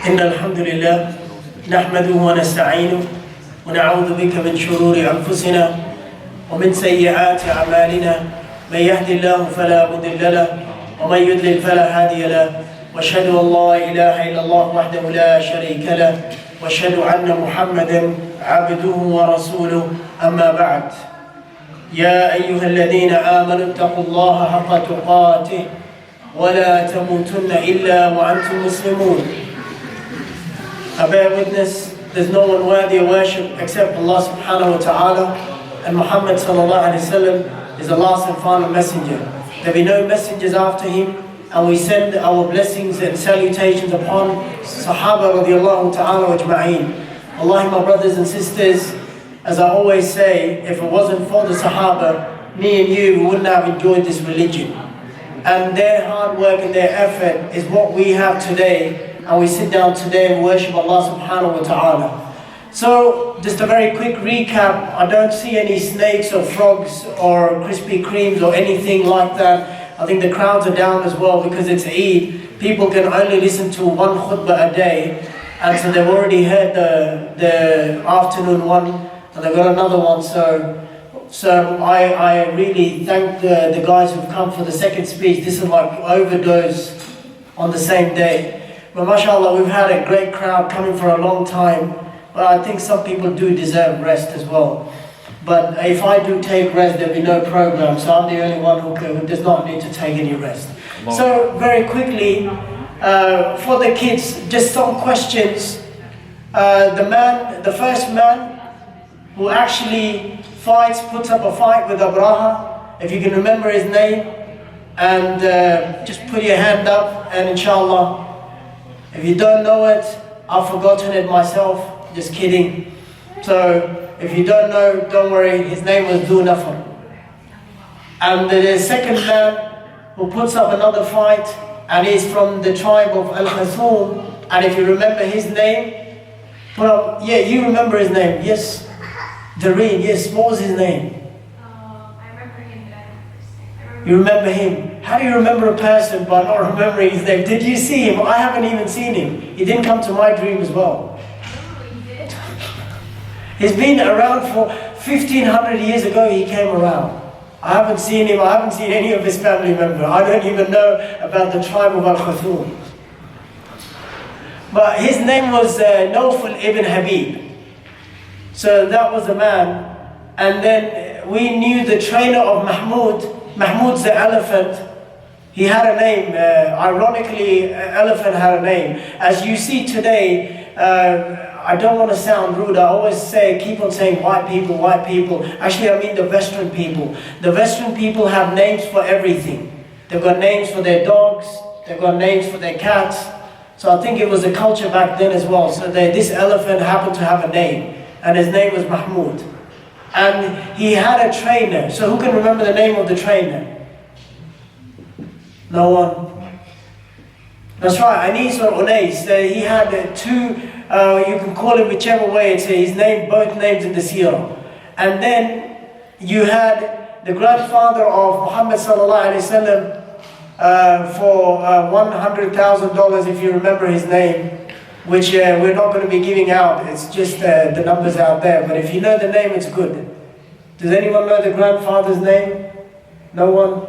إن الحمد لله نحمده ونستعينه ونعوذ بك من شرور أنفسنا ومن سيئات أعمالنا من يهد الله فلا مضل له ومن يضلل فلا هادي له وأشهد أن لا إله إلا الله وحده لا شريك له وأشهد أن محمدا عبده ورسوله أما بعد يا أيها الذين آمنوا اتقوا الله حق تقاته ولا تموتن إلا وأنتم مسلمون. I bear witness there's no one worthy of worship except Allah subhanahu wa ta'ala, and Muhammad sallallahu alayhi wa sallam is the last and final messenger. There be no messengers after him, and we send our blessings and salutations upon Sahaba radiallahu ta'ala ajma'een. Wallahi, my brothers and sisters, as I always say, if it wasn't for the Sahaba, me and you wouldn't have enjoyed this religion. And their hard work and their effort is what we have today, and we sit down today and worship Allah subhanahu wa ta'ala. So, just a very quick recap. I don't see any snakes or frogs or Krispy Kremes or anything like that. I think the crowds are down as well because it's Eid. People can only listen to one khutbah a day, and so they've already heard the afternoon one, and they've got another one. So I really thank the guys who've come for the second speech. This is like overdose on the same day. But mashallah, we've had a great crowd coming for a long time. But I think some people do deserve rest as well. But if I do take rest, there'll be no program. So I'm the only one who does not need to take any rest. So very quickly, for the kids, just some questions. The first man who actually puts up a fight with Abraha, if you can remember his name, and just put your hand up, and inshallah, if you don't know it, I've forgotten it myself, just kidding. So if you don't know, don't worry, his name was Dhu Nafar. And the second man who puts up another fight, and he's from the tribe of Al-Khathum, and if you remember his name, put up, yeah, you remember his name, yes. Dareen, yes, what was his name? I remember him, but I don't remember his name. You remember him? How do you remember a person by not remembering his name? Did you see him? I haven't even seen him. He didn't come to my dream as well. Oh, he did? He's been around for 1500 years ago, he came around. I haven't seen him, I haven't seen any of his family members. I don't even know about the tribe of Al-Khathum. But his name was Nawfal ibn Habib. So that was the man. And then we knew the trainer of Mahmud's the elephant. He had a name. Ironically, elephant had a name. As you see today, I don't want to sound rude. I always keep on saying white people, white people. Actually, I mean the Western people. The Western people have names for everything. They've got names for their dogs. They've got names for their cats. So I think it was a culture back then as well. So this elephant happened to have a name. And his name was Mahmud. And he had a trainer. So who can remember the name of the trainer? No one? That's right, Anis or Unais. He had two, you can call it whichever way, it's his name, both names in the Seerah. And then you had the grandfather of Muhammad sallallahu alayhi wasallam for $100,000, if you remember his name, which we're not going to be giving out. It's just the numbers out there. But if you know the name, it's good. Does anyone know the grandfather's name? No one?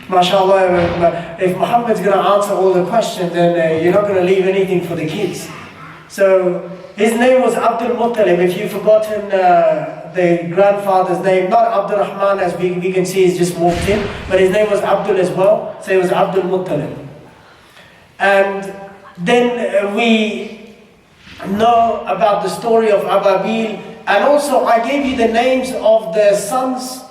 MashaAllah, if Muhammad's going to answer all the questions, then you're not going to leave anything for the kids. So his name was Abdul Muttalib. If you've forgotten the grandfather's name, not Abdul Rahman as we can see, he's just walked in, but his name was Abdul as well. So it was Abdul Muttalib. And then we know about the story of Ababil, and also I gave you the names of the sons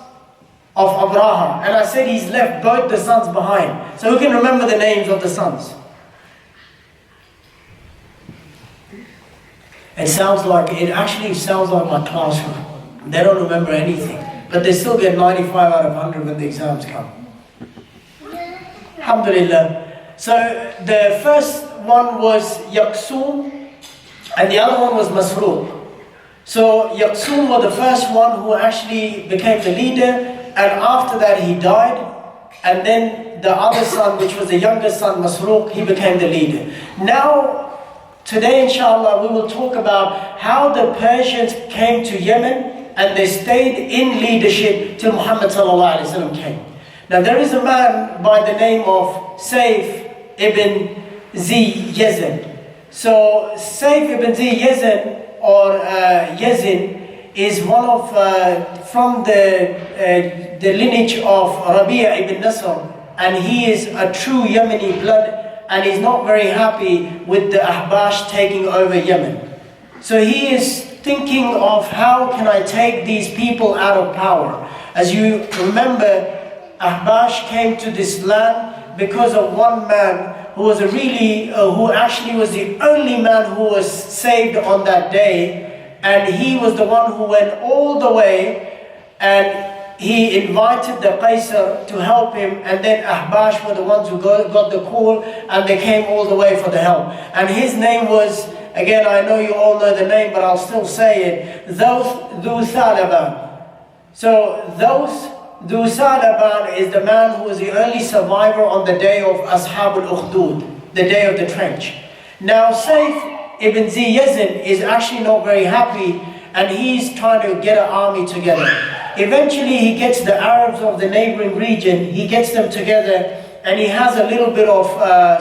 of Abraha, and I said he's left both the sons behind. So who can remember the names of the sons? It actually sounds like my classroom. They don't remember anything, but they still get 95 out of 100 when the exams come. Alhamdulillah. So the first one was Yaqsoom, and the other one was Masruq. So Yaqsoom was the first one who actually became the leader, and after that he died. and then the other son, which was the youngest son, Masruq, he became the leader. Now, today inshallah, we will talk about how the Persians came to Yemen and they stayed in leadership till Muhammad sallallahu alaihi wasallam came. Now there is a man by the name of Saif ibn Zi Yazid. So Saif ibn Zi Yazid or Yazid is one of from the lineage of Rabi'a ibn Nasr, and he is a true Yemeni blood, and he's not very happy with the Ahbash taking over Yemen. So he is thinking of how can I take these people out of power. As you remember, Ahbash came to this land because of one man who was who actually was the only man who was saved on that day, and he was the one who went all the way, and he invited the Qaisar to help him, and then Ahbash were the ones who got the call, and they came all the way for the help. And his name was, again, I know you all know the name, but I'll still say it, Dhu Thalaban. So Dhu Thalaban is the man who was the only survivor on the day of Ashab al-Ukhdud, the day of the trench. Now Saif ibn Zi Yazid is actually not very happy, and he's trying to get an army together. Eventually he gets the Arabs of the neighboring region, he gets them together, and he has a little bit of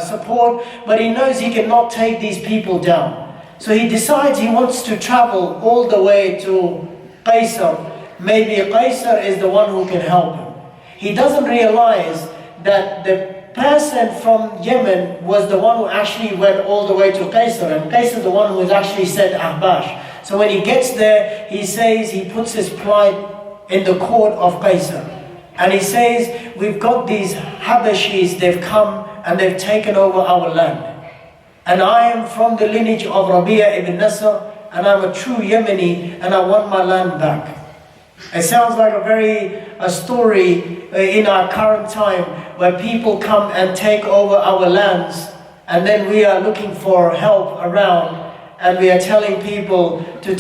support, but he knows he cannot take these people down. So he decides he wants to travel all the way to Qaisar. Maybe Qaisar is the one who can help him. He doesn't realize that the person from Yemen was the one who actually went all the way to Qaisar, and Qaisar is the one who has actually sent Ahbash. So when he gets there, he says, he puts his plight in the court of Qaisar, and he says, we've got these Habashis, they've come and they've taken over our land, and I am from the lineage of Rabi'a ibn Nasr, and I'm a true Yemeni, and I want my land back. It sounds like a story in our current time where people come and take over our lands, and then we are looking for help around, and we are telling people to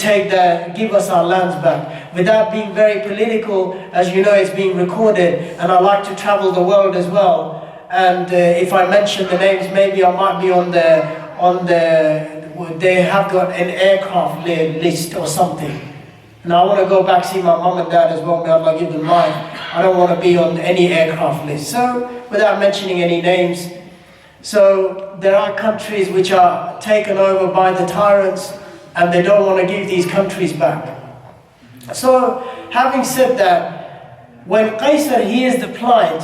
give us our lands back. Without being very political, as you know, it's being recorded, and I like to travel the world as well. And if I mention the names, maybe I might be on they have got an aircraft list or something. And I want to go back see my mom and dad as well, may Allah give them life. I don't want to be on any aircraft list. So, without mentioning any names, so there are countries which are taken over by the tyrants, and they don't want to give these countries back. So, having said that, when Qaisar hears the plight,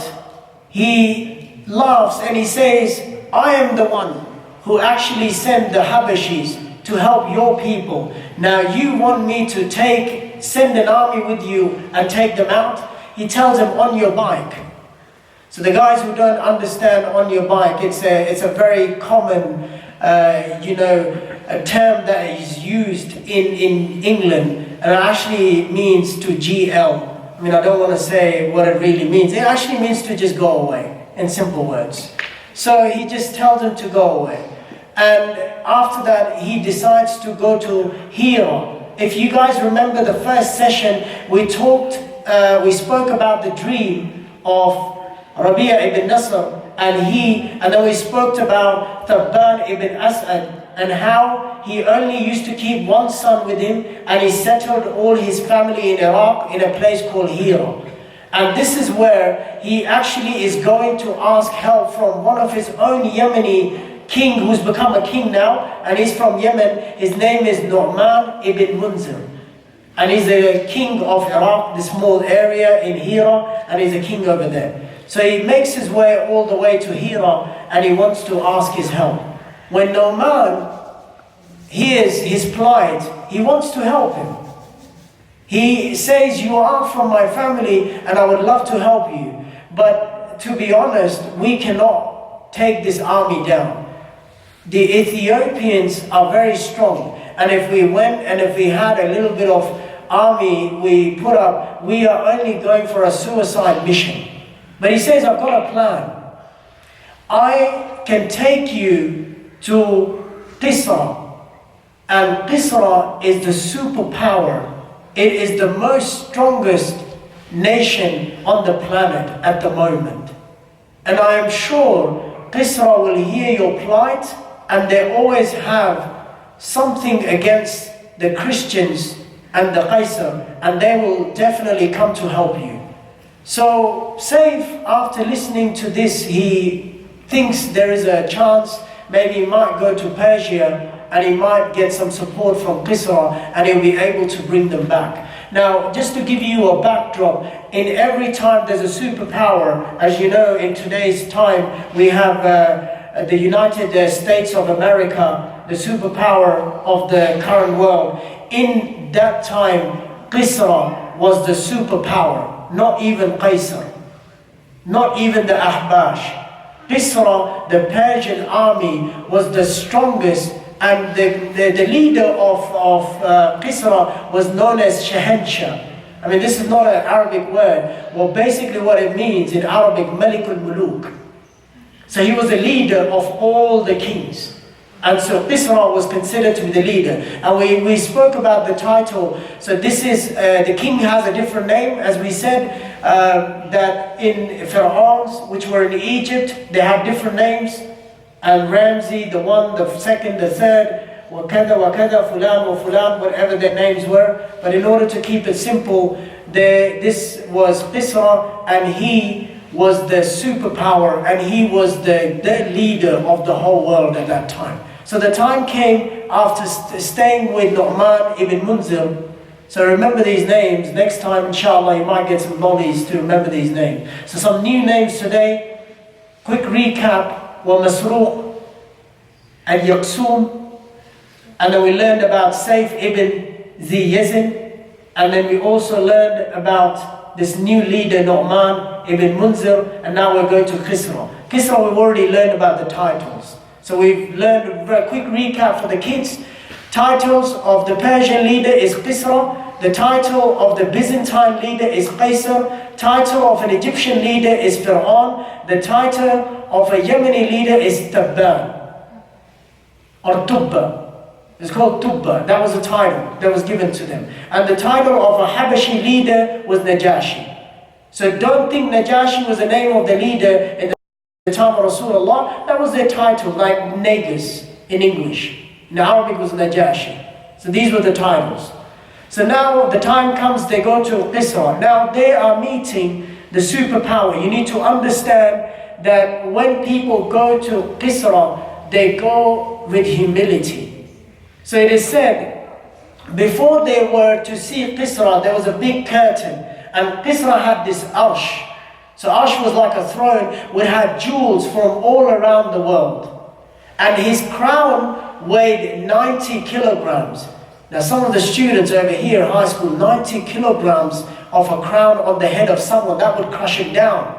he laughs and he says, I am the one who actually sent the Habashis to help your people. Now you want me to send an army with you and take them out? He tells them, on your bike. So the guys who don't understand on your bike, it's a very common, a term that is used in England, and it actually means to GL. I mean, I don't want to say what it really means. It actually means to just go away, in simple words. So he just tells them to go away. And after that, he decides to go to Hira. If you guys remember the first session, we spoke about the dream of Rabi'a ibn Nasr, and then we spoke about Thabban ibn As'ad, and how he only used to keep one son with him, and he settled all his family in Iraq in a place called Hira. And this is where he actually is going to ask help from one of his own Yemeni king, who's become a king now, and he's from Yemen. His name is Nu'man ibn Munzir, and he's the king of Iraq, this small area in Hira, and he's a king over there. So he makes his way all the way to Hira, and he wants to ask his help. When Nu'man hears his plight, he wants to help him. He says, you are from my family, and I would love to help you, but to be honest, we cannot take this army down. The Ethiopians are very strong, and if we went and if we had a little bit of army we put up, we are only going for a suicide mission. But he says, I've got a plan. I can take you to Qisra, and Qisra is the superpower. It is the most strongest nation on the planet at the moment. And I am sure Qisra will hear your plight, and they always have something against the Christians and the Qaisar, and they will definitely come to help you. So Saif, after listening to this, he thinks there is a chance maybe he might go to Persia and he might get some support from Qisra and he'll be able to bring them back. Now, just to give you a backdrop, in every time there's a superpower, as you know, in today's time, we have the United States of America, the superpower of the current world. In that time, Qisra was the superpower, not even Qaisar, not even the Ahbash. Qisra, the Persian army, was the strongest, and the leader of Qisra was known as Shahanshah. I mean, this is not an Arabic word. Well, basically what it means in Arabic, Malikul Muluk. So he was the leader of all the kings. And so Qisra was considered to be the leader. And we spoke about the title. So this is, the king has a different name, as we said, that in pharaohs, which were in Egypt, they had different names. And Ramsey, the one, the second, the third, wakada, fulan, wa fulan, whatever their names were. But in order to keep it simple, this was Qisra, and he was the superpower, and he was the leader of the whole world at that time. So the time came after staying with Nu'man ibn Munzir. So remember these names. Next time, inshallah, you might get some lollies to remember these names. So some new names today. Quick recap. Masruq and Yaqsum. And then we learned about Saif ibn Zi Yazin. And then we also learned about this new leader, Nu'man ibn Munzir. And now we're going to Qisra. Qisra, we've already learned about the titles. So we've learned a very quick recap for the kids. Titles of the Persian leader is Qisra. The title of the Byzantine leader is Qaisar. Title of an Egyptian leader is Fir'aun. The title of a Yemeni leader is Tabban or Tubba. It's called Tubba. That was the title that was given to them. And the title of a Habashi leader was Najashi. So don't think Najashi was the name of the leader in the time of Rasulullah. That was their title, like Negus in English. In Arabic was Najashi. So these were the titles. So now the time comes, they go to Qisra. Now they are meeting the superpower. You need to understand that when people go to Qisra, they go with humility. So it is said, before they were to see Qisra, there was a big curtain. And Qisra had this arsh. So arsh was like a throne, which had jewels from all around the world. And his crown weighed 90 kilograms. Now some of the students over here in high school, 90 kilograms of a crown on the head of someone, that would crush it down.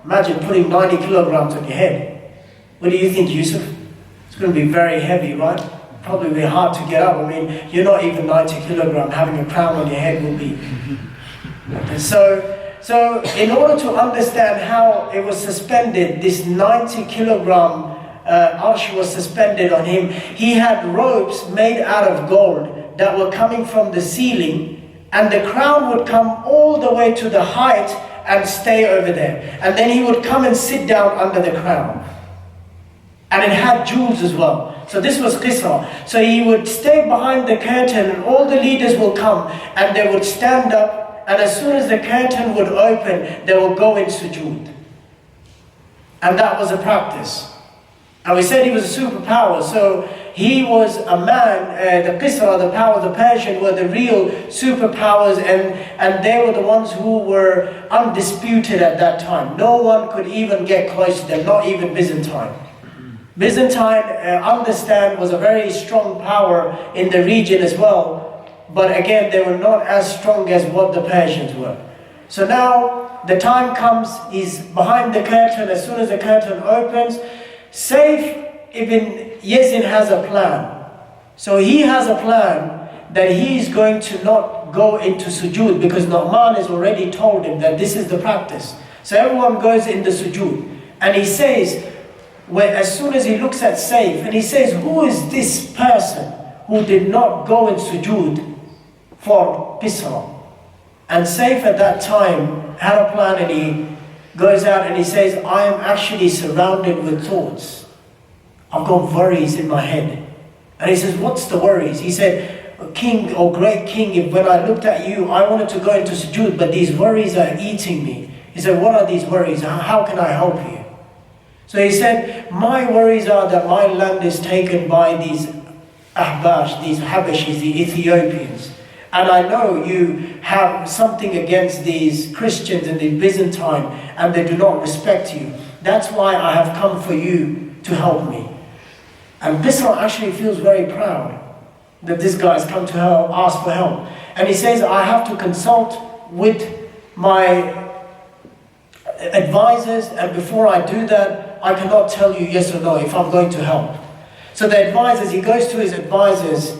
Imagine putting 90 kilograms on your head. What do you think, Yusuf? It's going to be very heavy, right? Probably be hard to get up. I mean, you're not even 90 kilograms. Having a crown on your head will be. So in order to understand how it was suspended, this 90 kilogram arsh was suspended on him. He had ropes made out of gold that were coming from the ceiling, and the crown would come all the way to the height and stay over there. And then he would come and sit down under the crown. And it had jewels as well. So this was Qisra. So he would stay behind the curtain, and all the leaders will come and they would stand up, and as soon as the curtain would open, they would go in sujood. And that was a practice. And we said he was a superpower, so he was a man, the Qisra, the power of the Persian, were the real superpowers, and they were the ones who were undisputed at that time. No one could even get close to them, not even Byzantine. Byzantine, understand, was a very strong power in the region as well, but again, they were not as strong as what the Persians were. So now, the time comes, he's behind the curtain. As soon as the curtain opens, Saif ibn Yazin has a plan. So he has a plan that he is going to not go into sujood, because Nu'man has already told him that this is the practice. So everyone goes in the sujood. And he says, as soon as he looks at Saif, and he says, who is this person who did not go in sujood for Qisra? And Saif at that time had a plan, and goes out and he says, I am actually surrounded with thoughts. I've got worries in my head. And he says, what's the worries? He said, King or great king, if when I looked at you, I wanted to go into sujood, but these worries are eating me. He said, what are these worries? How can I help you? So he said, my worries are that my land is taken by these Ahbash, these Habashis, the Ethiopians. And I know you have something against these Christians and the Byzantine, and they do not respect you. That's why I have come for you to help me. And Bisra actually feels very proud that this guy has come to her, ask for help. And he says, I have to consult with my advisors, and before I do that, I cannot tell you yes or no if I'm going to help. So the advisors, he goes to his advisors,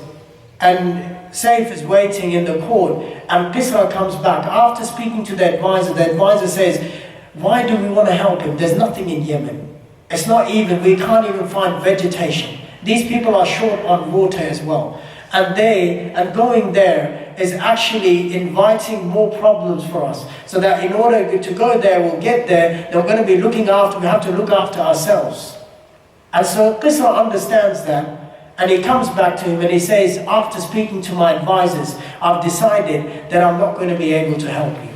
and Saif is waiting in the court, and Bisra comes back. After speaking to the advisor says, why do we want to help him? There's nothing in Yemen. It's not even, we can't even find vegetation. These people are short on water as well. And going there is actually inviting more problems for us. So that in order to go there, we'll get there, then we're going to be we have to look after ourselves. And so Qisra understands that, and he comes back to him and he says, after speaking to my advisors, I've decided that I'm not going to be able to help you.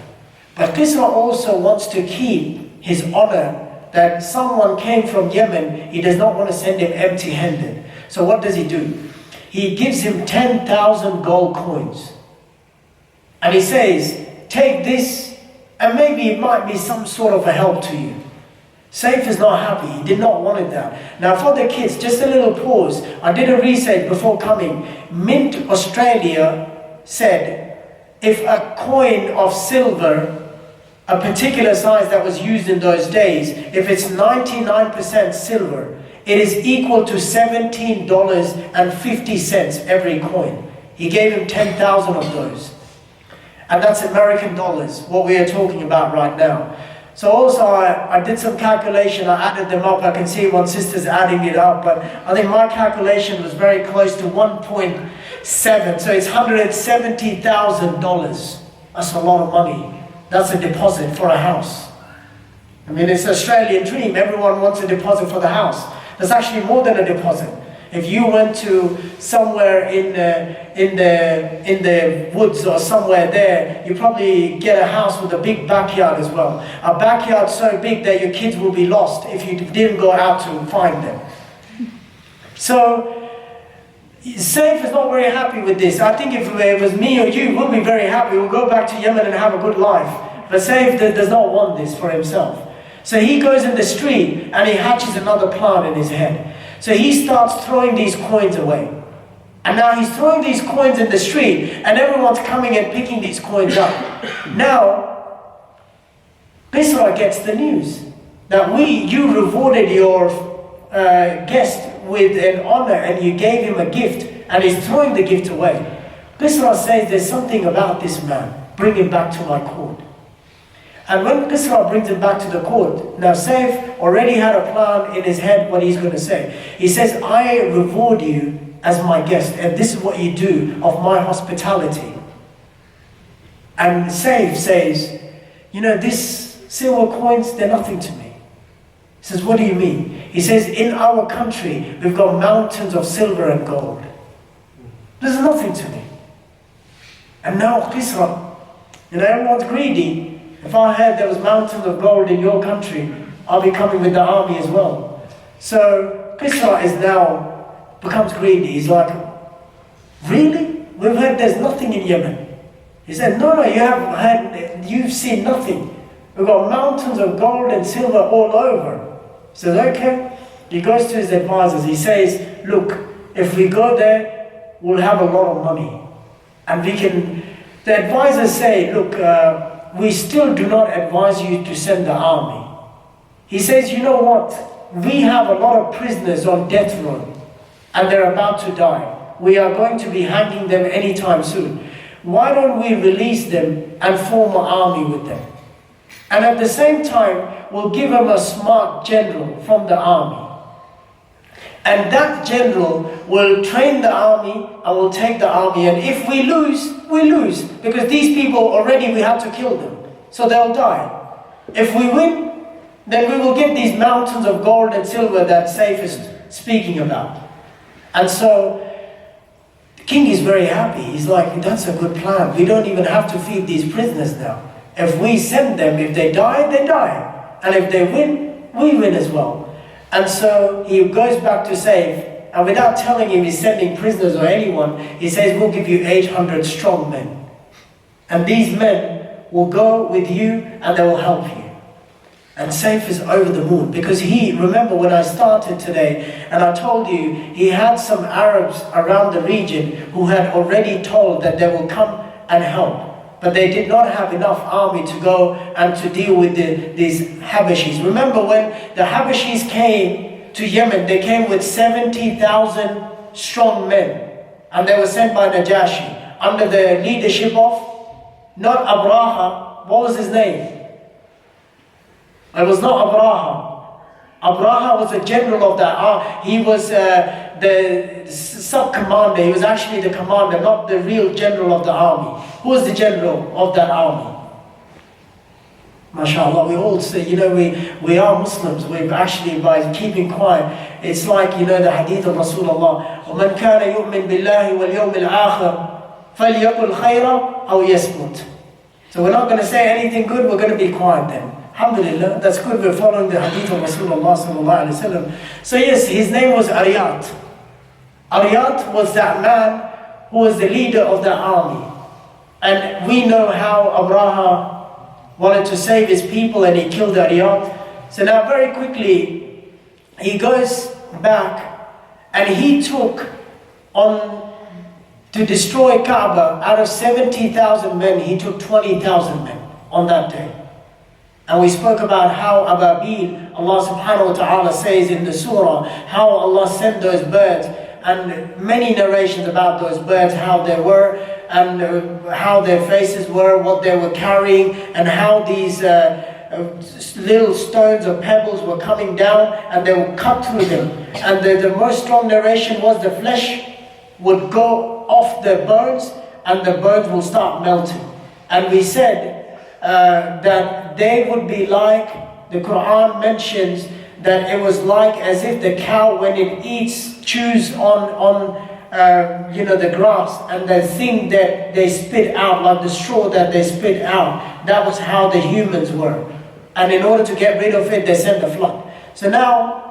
But Qisra also wants to keep his honor, that someone came from Yemen, he does not want to send him empty-handed. So what does he do? He gives him 10,000 gold coins. And he says, take this, and maybe it might be some sort of a help to you. Saif is not happy, he did not want that. Now for the kids, just a little pause. I did a research before coming. Mint Australia said, if a coin of silver, a particular size that was used in those days, if it's 99% silver, it is equal to $17.50 every coin. He gave him 10,000 of those. And that's American dollars, what we are talking about right now. So also I did some calculation, I added them up. I can see one sister's adding it up, but I think my calculation was very close to 1.7. So it's $170,000. That's a lot of money. That's a deposit for a house. I mean, it's an Australian dream. Everyone wants a deposit for the house. That's actually more than a deposit. If you went to somewhere in the woods or somewhere there, you probably get a house with a big backyard as well. A backyard so big that your kids will be lost if you didn't go out to find them. So Saif is not very happy with this. I think if it was me or you, we'll be very happy. We'll go back to Yemen and have a good life. But Saif does not want this for himself. So he goes in the street and he hatches another plan in his head. So he starts throwing these coins away. And now he's throwing these coins in the street and everyone's coming and picking these coins up. Now, Bisra gets the news that you rewarded your guest with an honor and you gave him a gift and he's throwing the gift away. Bisra says, there's something about this man, bring him back to my court. And when Qisra brings him back to the court, now Saif already had a plan in his head what he's going to say. He says, I reward you as my guest, and this is what you do of my hospitality. And Saif says, you know, these silver coins, they're nothing to me. He says, what do you mean? He says, in our country, we've got mountains of silver and gold. There's nothing to me. And now Qisra, you know, everyone's greedy. If I heard there was mountains of gold in your country, I'll be coming with the army as well. So Qisra becomes greedy. He's like, really? We've heard there's nothing in Yemen. He said, no, you've seen nothing. We've got mountains of gold and silver all over. He says, okay. He goes to his advisors. He says, look, if we go there, we'll have a lot of money. And the advisors say, look, we still do not advise you to send the army. He says, you know what? We have a lot of prisoners on death row and they're about to die. We are going to be hanging them anytime soon. Why don't we release them and form an army with them? And at the same time, we'll give them a smart general from the army. And that general will train the army and will take the army. And if we lose, we lose. Because these people already, we had to kill them. So they'll die. If we win, then we will get these mountains of gold and silver that Saif is speaking about. And so the king is very happy. He's like, that's a good plan. We don't even have to feed these prisoners now. If we send them, if they die, they die. And if they win, we win as well. And so he goes back to Saif, and without telling him he's sending prisoners or anyone, he says, we'll give you 800 strong men. And these men will go with you and they will help you. And Saif is over the moon because remember when I started today and I told you, he had some Arabs around the region who had already told that they will come and help. But they did not have enough army to go and to deal with these Habashis. Remember when the Habashis came to Yemen, they came with 70,000 strong men. And they were sent by Najashi under the leadership of, not Abraha, what was his name? It was not Abraha. Abraha was the general of that. He was the sub-commander. He was actually the commander, not the real general of the army. Who was the general of that army? MashaAllah, we all say, we are Muslims. We've actually, by keeping quiet, it's like, the hadith of Rasulullah. وَمَنْ كَانَ يُؤْمِنْ بِاللَّهِ وَالْيَوْمِ الْآخِرِ فَلْيَقُلْ خَيْرًا أَوْ يَصْمُتْ. So we're not going to say anything good, we're going to be quiet then. Alhamdulillah, that's good, we're following the hadith of Rasulullah sallallahu alayhi wa sallam. So yes, his name was Ariyat. Ariyat was that man who was the leader of the army. And we know how Abraha wanted to save his people and he killed Ariyat. So now very quickly, he goes back and he took to destroy Kaaba, out of 70,000 men, he took 20,000 men on that day. And we spoke about how Ababil, Allah subhanahu wa ta'ala says in the surah, how Allah sent those birds, and many narrations about those birds, how they were, and how their faces were, what they were carrying, and how these little stones or pebbles were coming down, and they would cut through them. And the most strong narration was the flesh would go off the bones, and the bones will start melting. And we said that they would be like, the Quran mentions that it was like as if the cow when it chews on the grass, and the thing that they spit out, like the straw that they spit out, that was how the humans were. And in order to get rid of it, they sent the flood. So now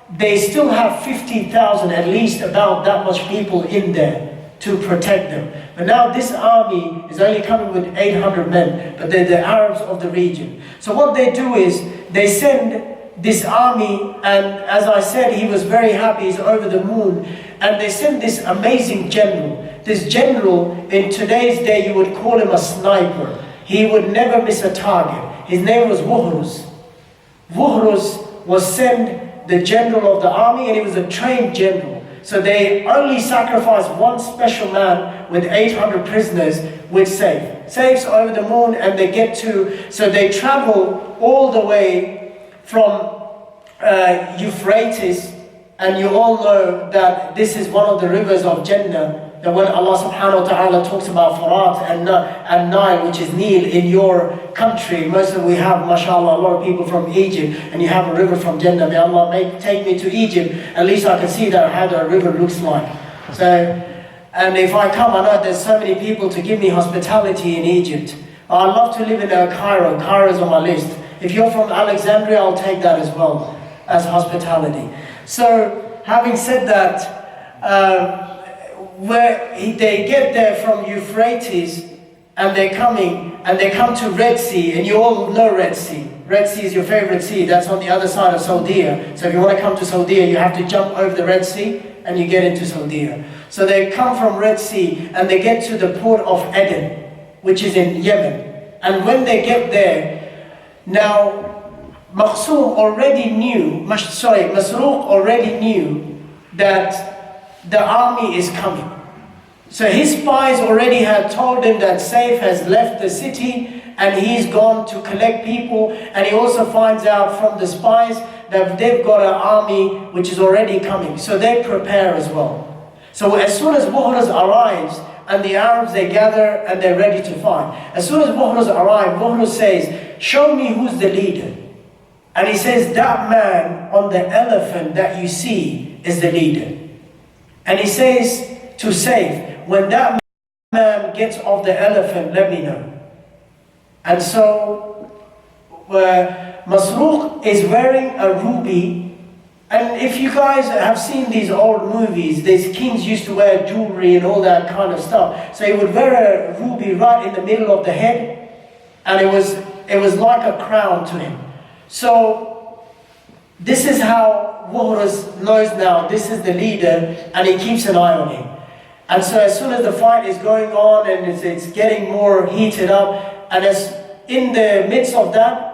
they still have 50,000, at least about that much people in there to protect them. But now this army is only coming with 800 men, but they're the Arabs of the region. So what they do is, they send this army, and as I said, he was very happy, he's over the moon, and they send this amazing general. This general, in today's day, you would call him a sniper. He would never miss a target. His name was Wuhruz. Wuhruz was sent the general of the army, and he was a trained general. So they only sacrificed one special man with 800 prisoners with Saif. Saif's over the moon, and they so they travel all the way from Euphrates, and you all know that this is one of the rivers of Jannah, that when Allah subhanahu wa ta'ala talks about Furat and Nile, which is Nile in your country, most of we have, mashallah, a lot of people from Egypt, and you have a river from Jannah. May Allah take me to Egypt, at least I can see that how the river looks like. So, and if I come, I know there's so many people to give me hospitality in Egypt. I'd love to live in Cairo. Cairo's on my list. If you're from Alexandria, I'll take that as well, as hospitality. So, having said that, where they get there from Euphrates, and they're coming, and they come to Red Sea, and you all know Red Sea. Red Sea is your favorite sea, that's on the other side of Saudi. So if you want to come to Saudi, you have to jump over the Red Sea, and you get into Saudi. So they come from Red Sea, and they get to the port of Aden, which is in Yemen. And when they get there, now Masruq already knew that the army is coming. So his spies already had told him that Saif has left the city and he's gone to collect people, and he also finds out from the spies that they've got an army which is already coming. So they prepare as well. So as soon as Wuhruz arrives and the Arabs, they gather and they're ready to fight. As soon as Buhruz arrives, Buhruz says, show me who's the leader. And he says, that man on the elephant that you see is the leader. And he says to Saif, when that man gets off the elephant, let me know. And so Masruq is wearing a ruby. And if you guys have seen these old movies, these kings used to wear jewelry and all that kind of stuff. So he would wear a ruby right in the middle of the head, and it was like a crown to him. So this is how Buhruz knows now this is the leader, and he keeps an eye on him. And so as soon as the fight is going on and it's getting more heated up, and as in the midst of that,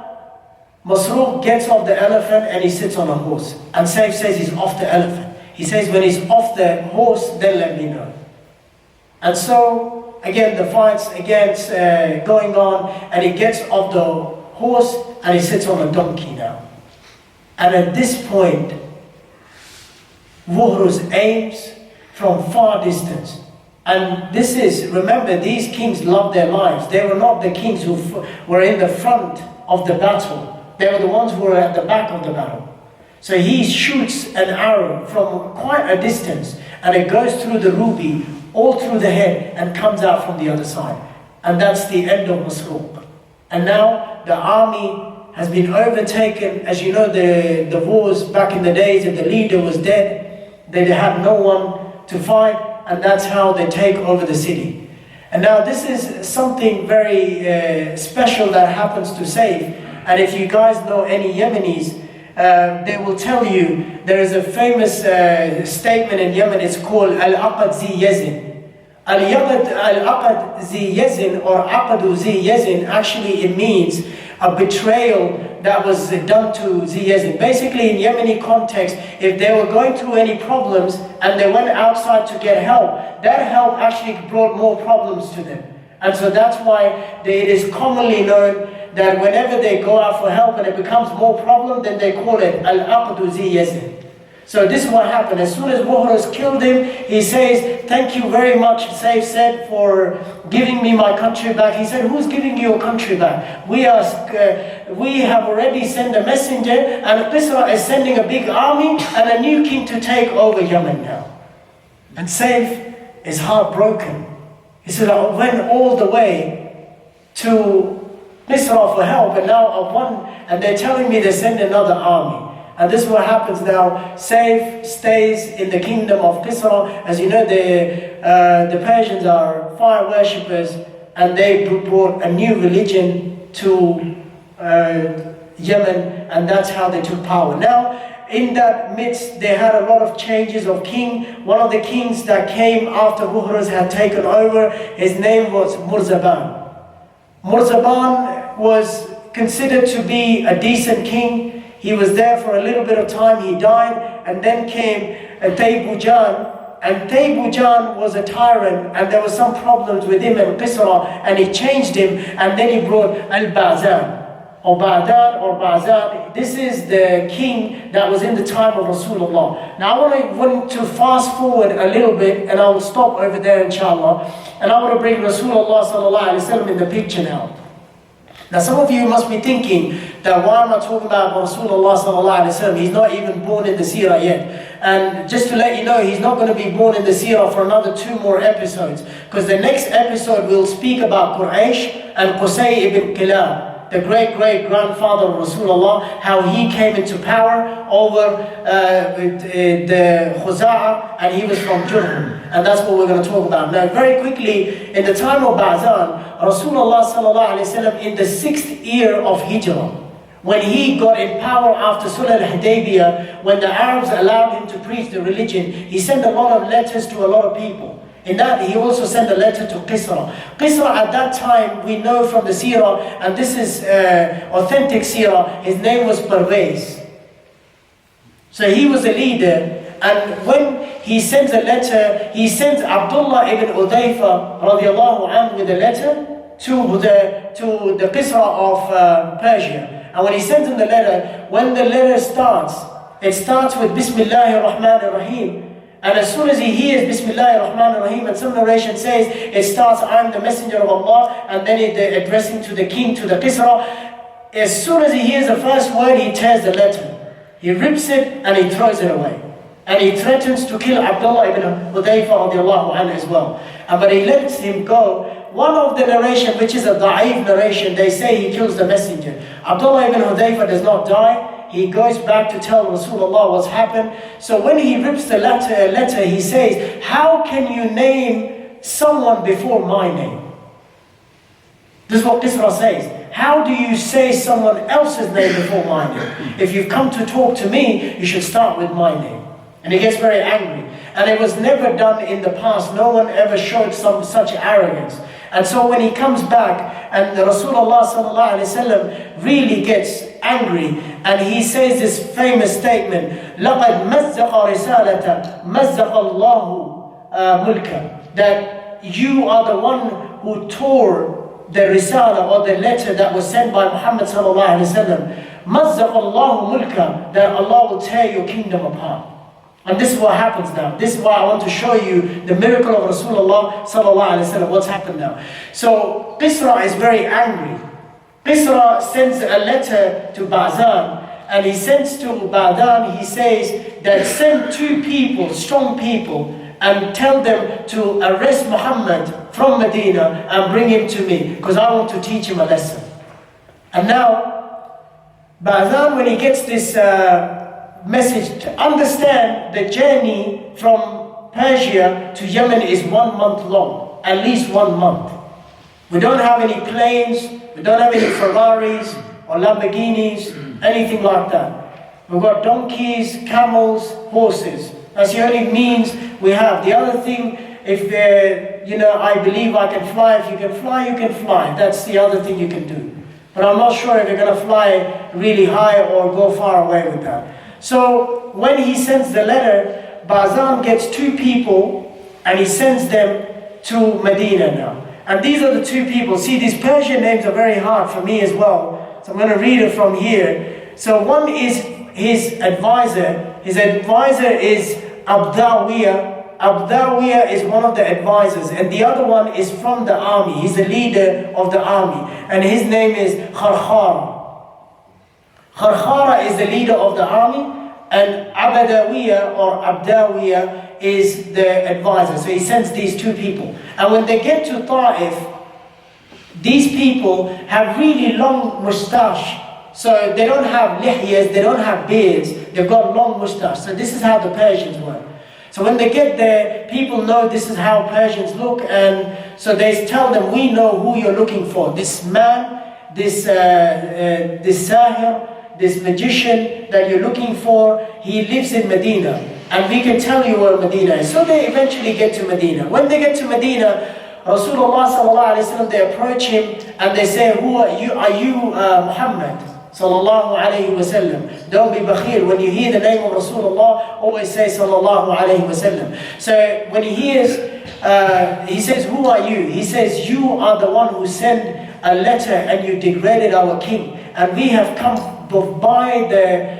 Masruq gets off the elephant and he sits on a horse. And Saif says he's off the elephant. He says when he's off the horse, then let me know. And so, again, the fight's going on, and he gets off the horse and he sits on a donkey now. And at this point, Buhruz aims from far distance. And this is, remember, these kings loved their lives. They were not the kings who were in the front of the battle. They were the ones who were at the back of the battle. So he shoots an arrow from quite a distance, and it goes through the ruby, all through the head, and comes out from the other side. And that's the end of Masruq. And now the army has been overtaken. As you know, the wars back in the days, if the leader was dead, they had no one to fight, and that's how they take over the city. And now this is something very special that happens to Saif. And if you guys know any Yemenis, they will tell you there is a famous statement in Yemen. It's called Al-Aqad Zi Yazin. Al-Aqad Zi Yazin, or Aqadu Zi Yazin, actually it means a betrayal that was done to Zi Yazin. Basically, in Yemeni context, if they were going through any problems and they went outside to get help, that help actually brought more problems to them. And so that's why it is commonly known that whenever they go out for help and it becomes more problem, then they call it Al-Aqdu Zi Yazin. So this is what happened. As soon as Buhruz killed him, he says, thank you very much, Saif said, for giving me my country back. He said, who's giving you your country back? We have already sent a messenger, and Qisra is sending a big army and a new king to take over Yemen now. And Saif is heartbroken. He said, I went all the way to Qisra for help, and now I've won, and they're telling me they send another army. And this is what happens now. Saif stays in the kingdom of Qisra. As you know, the Persians are fire worshippers, and they brought a new religion to Yemen, and that's how they took power. Now, in that midst, they had a lot of changes of king. One of the kings that came after Buhruz had taken over, his name was Murzaban. Murzaban was considered to be a decent king. He was there for a little bit of time, he died, and then came Taybujan, and Taybujan was a tyrant, and there were some problems with him and Qisra, and he changed him, and then he brought Al-Ba'zan, or Ba'dan, or Ba'zan. This is the king that was in the time of Rasulullah. Now I want to fast forward a little bit, and I will stop over there inshallah, and I want to bring Rasulullah sallallahu alaihi wasallam in the picture now. Now some of you must be thinking that why am I talking about Rasulullah sallallahu alaihi wasallam? He's not even born in the Seerah yet. And just to let you know, he's not going to be born in the Seerah for another 2 more episodes. Because the next episode will speak about Quraysh and Qusay ibn Kilab, the great-great-grandfather of Rasulullah, how he came into power over the Khuza'a, and he was from Jurhum. And that's what we're going to talk about. Now very quickly, in the time of Ba'zan, Rasulullah sallallahu alaihi wasallam, in the 6th year of Hijrah, when he got in power after Sulh al-Hudaybiyah, when the Arabs allowed him to preach the religion, he sent a lot of letters to a lot of people. In that, he also sent a letter to Qisra. Qisra at that time, we know from the Seerah, and this is authentic Seerah, his name was Parvez. So he was a leader, and when he sends a letter, he sends Abdullah ibn Udayfa radiallahu anhu with a letter to the Qisra of Persia. And when he sends him the letter, when the letter starts, it starts with Bismillahir Rahmanir Rahim. And as soon as he hears Bismillahir Rahmanir Rahim, and some narration says it starts, I'm the messenger of Allah, and then it addressing to the king, to the Kisra. As soon as he hears the first word, he tears the letter. He rips it and he throws it away. And he threatens to kill Abdullah ibn Hudayfa radiallahu anhu as well. But he lets him go. One of the narration, which is a da'if narration, they say he kills the messenger. Abdullah ibn Hudayfa does not die. He goes back to tell Rasulullah what's happened. So when he rips the letter, he says, how can you name someone before my name? This is what Kisra says. How do you say someone else's name before my name? If you've come to talk to me, you should start with my name. And he gets very angry. And it was never done in the past. No one ever showed such arrogance. And so when he comes back, and Rasulullah sallallahu alaihi wasallam really gets angry, and he says this famous statement, لَقَدْ مَزَّقَ رِسَالَةً مَزَّقَ اللَّهُ مُلْكًا, that you are the one who tore the risala, or the letter that was sent by Muhammad sallallahu alaihi wasallam. مَزَّقَ اللَّهُ مُلْكًا, that Allah will tear your kingdom apart. And this is what happens now. This is why I want to show you the miracle of Rasulullah sallallahu alaihi wasallam. What's happened now? So Kisra is very angry. Kisra sends a letter to Ba'zan, and he sends to Ba'zan, he says that send 2 people, strong people, and tell them to arrest Muhammad from Medina and bring him to me, because I want to teach him a lesson. And now, Ba'zan, when he gets this message, to understand the journey from Persia to Yemen is 1 month long, at least 1 month. We don't have any planes, we don't have any Ferraris or Lamborghinis, anything like that. We've got donkeys, camels, horses. That's the only means we have. The other thing, if I believe I can fly, if you can fly, you can fly. That's the other thing you can do. But I'm not sure if you're going to fly really high or go far away with that. So when he sends the letter, Ba'zan gets 2 people and he sends them to Medina now. And these are the 2 people. See, these Persian names are very hard for me as well. So I'm going to read it from here. So one is his advisor. His advisor is Abdawiyah. Abdawiyah is one of the advisors. And the other one is from the army. He's the leader of the army. And his name is Kharkhara. Kharkhara is the leader of the army, and Abdawiyah or Abdawiyah is the advisor. So he sends these 2 people. And when they get to Ta'if, these people have really long moustache. So they don't have lihyas, they don't have beards, they've got long moustache. So this is how the Persians work. So when they get there, people know this is how Persians look, and so they tell them, we know who you're looking for. This man, this sahir, this magician that you're looking for, he lives in Medina, and we can tell you where Medina is. So they eventually get to Medina. When they get to Medina, Rasulullah sallallahu alaihi wasallam, they approach him and they say, who are you? Are you Muhammad sallallahu alaihi wasallam? Don't be bakhil. When you hear the name of Rasulullah, always say sallallahu alaihi wasallam. So when he hears, he says, who are you? He says, you are the one who sent a letter and you degraded our king, and we have come by the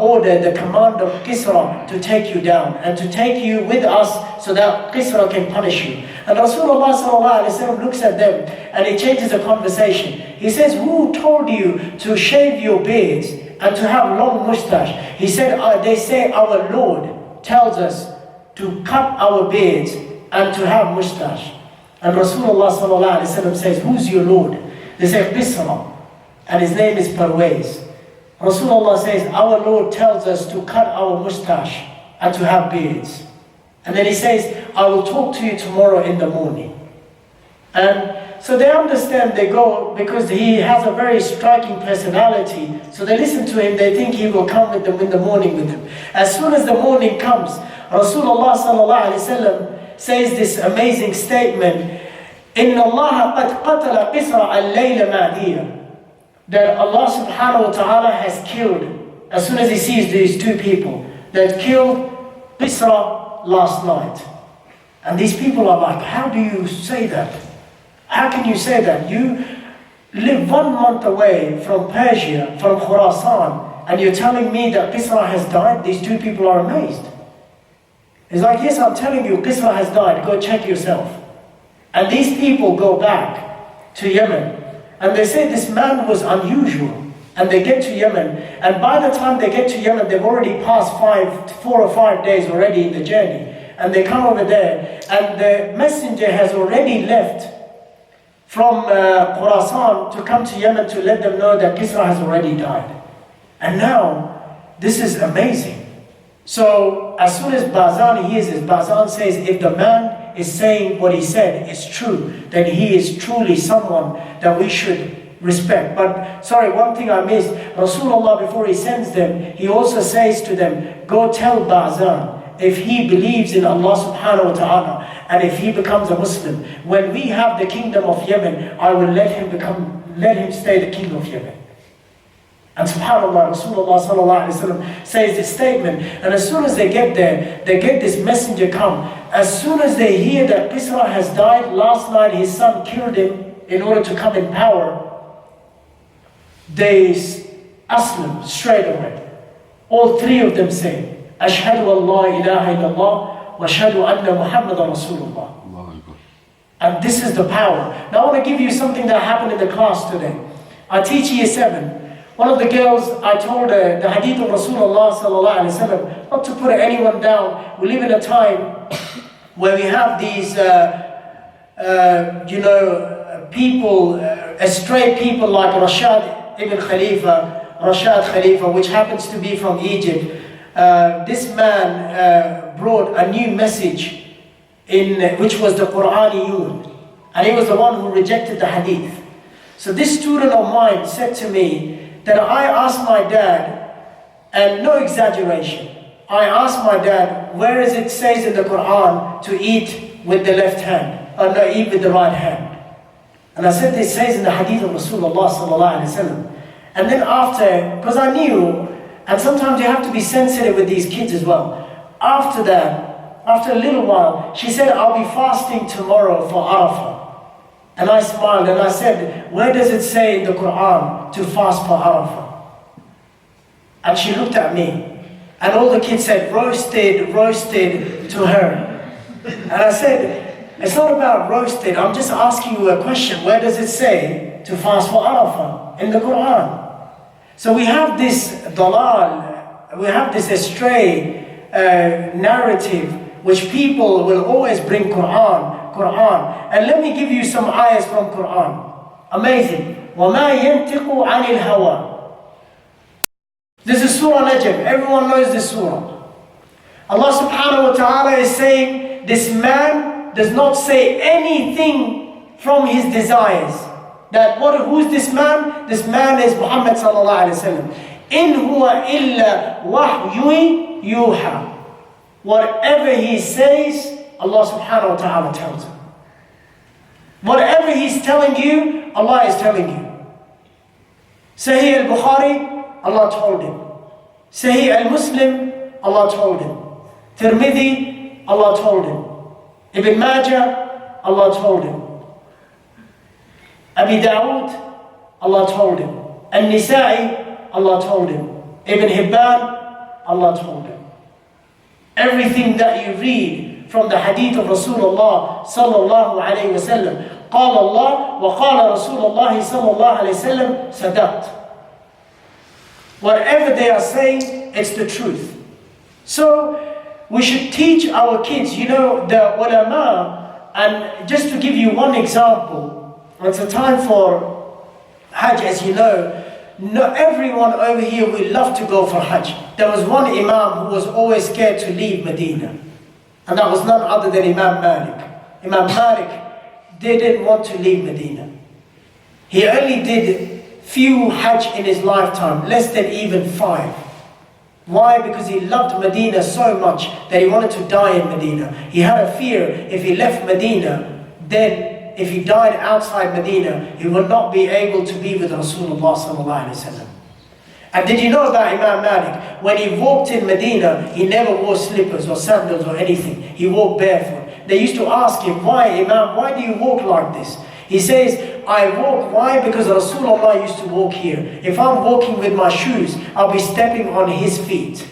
order, the command of Kisra to take you down and to take you with us so that Kisra can punish you. And Rasulullah sallallahu alaihi wasallam looks at them and he changes the conversation. He says, who told you to shave your beards and to have long mustache? He said, they say our Lord tells us to cut our beards and to have mustache. And Rasulullah sallallahu alaihi wasallam says, who's your Lord? They say, Kisra, and his name is Parwez. Rasulullah says, our Lord tells us to cut our mustache and to have beards. And then he says, I will talk to you tomorrow in the morning. And so they understand, they go, because he has a very striking personality. So they listen to him, they think he will come with them in the morning with them. As soon as the morning comes, Rasulullah sallallahu alaihi wasallam says this amazing statement, إِنَّ اللَّهَ قَدْ قَتَلَ قِسْرَ اللَّيْلَ مَعْدِيًا, that Allah subhanahu wa ta'ala has killed, as soon as he sees these 2 people, that killed Kisra last night. And these people are like, how do you say that? How can you say that? You live 1 month away from Persia, from Khurasan, and you're telling me that Kisra has died? These 2 people are amazed. It's like, yes, I'm telling you, Kisra has died, go check yourself. And these people go back to Yemen, and they say this man was unusual. And they get to Yemen, and by the time they get to Yemen, they've already passed 4 or 5 days already in the journey. And they come over there, and the messenger has already left from Khurasan to come to Yemen to let them know that Kisra has already died. And now, this is amazing. So, as soon as Bazan hears this, Bazan says, if the man is saying what he said is true, then he is truly someone that we should respect. But, sorry, one thing I missed. Rasulullah, before he sends them, he also says to them, go tell Bazan, if he believes in Allah subhanahu wa ta'ala, and if he becomes a Muslim, when we have the kingdom of Yemen, I will let him stay the king of Yemen. And subhanAllah, Rasulullah sallallahu alayhi wa sallam says this statement, and as soon as they get there, they get this messenger come. As soon as they hear that Kisra has died, last night his son killed him in order to come in power, they Aslam straight away. All three of them say, Ashhadu an la ilaha illallah wa ashhadu anna Muhammadan Rasulullah. And this is the power. Now I want to give you something that happened in the class today. I teach year 7. One of the girls, I told her the hadith of Rasulullah sallallahu alaihi wasallam, not to put anyone down. We live in a time where we have these, people, astray people like Rashad Khalifa, which happens to be from Egypt. This man brought a new message which was the Quraniyun, and he was the one who rejected the hadith. So this student of mine said to me that I asked my dad, and no exaggeration, I asked my dad, where is it says in the Quran to eat with the left hand, or no, eat with the right hand? And I said, this says in the hadith of Rasulullah sallallahu alaihi wasallam. And then after, because I knew, and sometimes you have to be sensitive with these kids as well. After that, after a little while, she said, I'll be fasting tomorrow for Arafah. And I smiled and I said, where does it say in the Quran to fast for Arafah? And she looked at me. And all the kids said, roasted to her. And I said, it's not about roasted, I'm just asking you a question. Where does it say to fast for Arafah in the Quran? So we have this dalal, we have this astray narrative, which people will always bring Quran. And let me give you some ayahs from Quran. Amazing. وَمَا يَنْتِقُ عَنِ الْهَوَىٰ. This is Surah Najm. Everyone knows this surah. Allah subhanahu wa ta'ala is saying, this man does not say anything from his desires. Who's this man? This man is Muhammad sallallahu alayhi wa sallam. إِنْ هُوَ إِلَّا وَحْيٌ يُوحَى. Whatever he says, Allah subhanahu wa ta'ala tells him. Whatever he's telling you, Allah is telling you. Sahih al-Bukhari, Allah told him. Sahih al-Muslim, Allah told him. Tirmidhi, Allah told him. Ibn Majah, Allah told him. Abi Dawood, Allah told him. An-Nisa'i, Allah told him. Ibn Hibban, Allah told him. Everything that you read from the hadith of Rasulullah sallallahu alayhi wa sallam, قال الله وقال رسول الله صلى الله عليه وسلم صدقت. Whatever they are saying, it's the truth. So we should teach our kids, the ulama, and just to give you one example, it's a time for Hajj, as you know. Not everyone over here will love to go for Hajj. There was one Imam who was always scared to leave Medina, and that was none other than Imam Malik. Imam Malik didn't want to leave Medina. He only did few Hajj in his lifetime, less than even 5. Why? Because he loved Medina so much that he wanted to die in Medina. He had a fear if he left Medina, then if he died outside Medina, he would not be able to be with Rasulullah sallallahu alaihi wasallam. And did you know about Imam Malik? When he walked in Medina, he never wore slippers or sandals or anything. He walked barefoot. They used to ask him, why Imam, why do you walk like this? He says, I walk, why? Because Rasulullah used to walk here. If I'm walking with my shoes, I'll be stepping on his feet.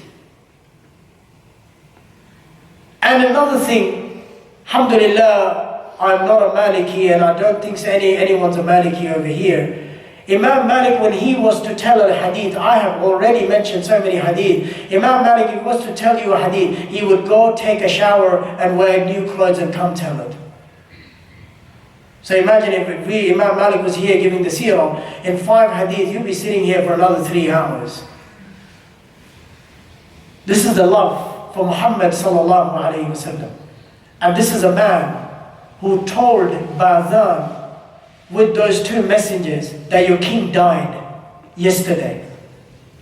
And another thing, alhamdulillah, I'm not a Maliki, and I don't think anyone's a Maliki over here. Imam Malik, when he was to tell a hadith, I have already mentioned so many hadith. Imam Malik, if he was to tell you a hadith, he would go take a shower and wear new clothes and come tell it. So imagine if Imam Malik was here giving the seerah, in 5 hadith, you'd be sitting here for another 3 hours. This is the love for Muhammad sallallahu alayhi wasallam. And this is a man who told Ba'adhan with those 2 messengers that your king died yesterday.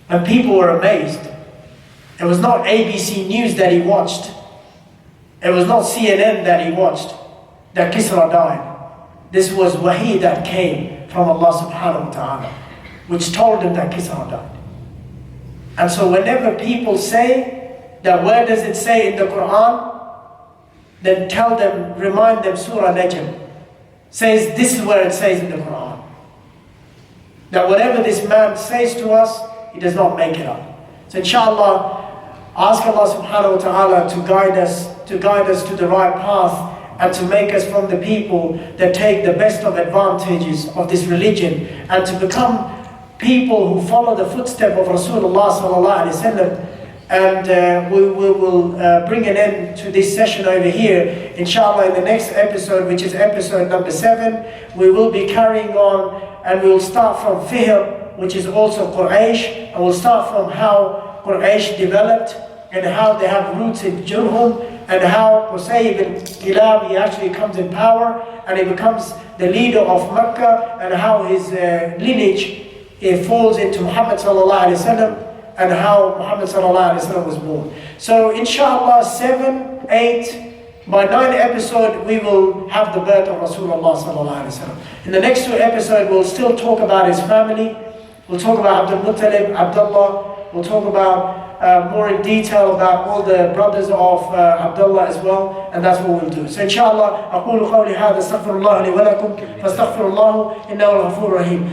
And people were amazed. It was not ABC News that he watched. It was not CNN that he watched, that Kisra died. This was wahi that came from Allah subhanahu wa ta'ala, which told him that Kisra died. And so whenever people say that, where does it say in the Quran? Then tell them, remind them Surah Najm says, this is where it says in the Quran. That whatever this man says to us, he does not make it up. So inshallah, ask Allah subhanahu wa ta'ala to guide us to the right path, and to make us from the people that take the best of advantages of this religion, and to become people who follow the footsteps of Rasulullah sallallahu alaihi wasallam. And we will bring an end to this session over here. Inshallah, in the next episode, which is episode number 7, we will be carrying on, and we will start from Fihr, which is also Quraysh, and we'll start from how Quraysh developed, and how they have roots in Jurhum, and how Qusay ibn Kilab, he actually comes in power, and he becomes the leader of Mecca, and how his lineage falls into Muhammad sallallahu alaihi wasallam, and how Muhammad sallallahu alaihi wasallam was born. So inshallah, 7, 8, by 9 episode, we will have the birth of Rasulullah sallallahu alaihi wasallam. In the next 2 episodes, we'll still talk about his family. We'll talk about Abdul Muttalib, Abdullah. We'll talk about more in detail about all the brothers of Abdullah as well, and that's what we'll do. So inshallah, أقول قولي هذا استغفر الله لي ولكم فاستغفر الله إنه الغفور الرحيم.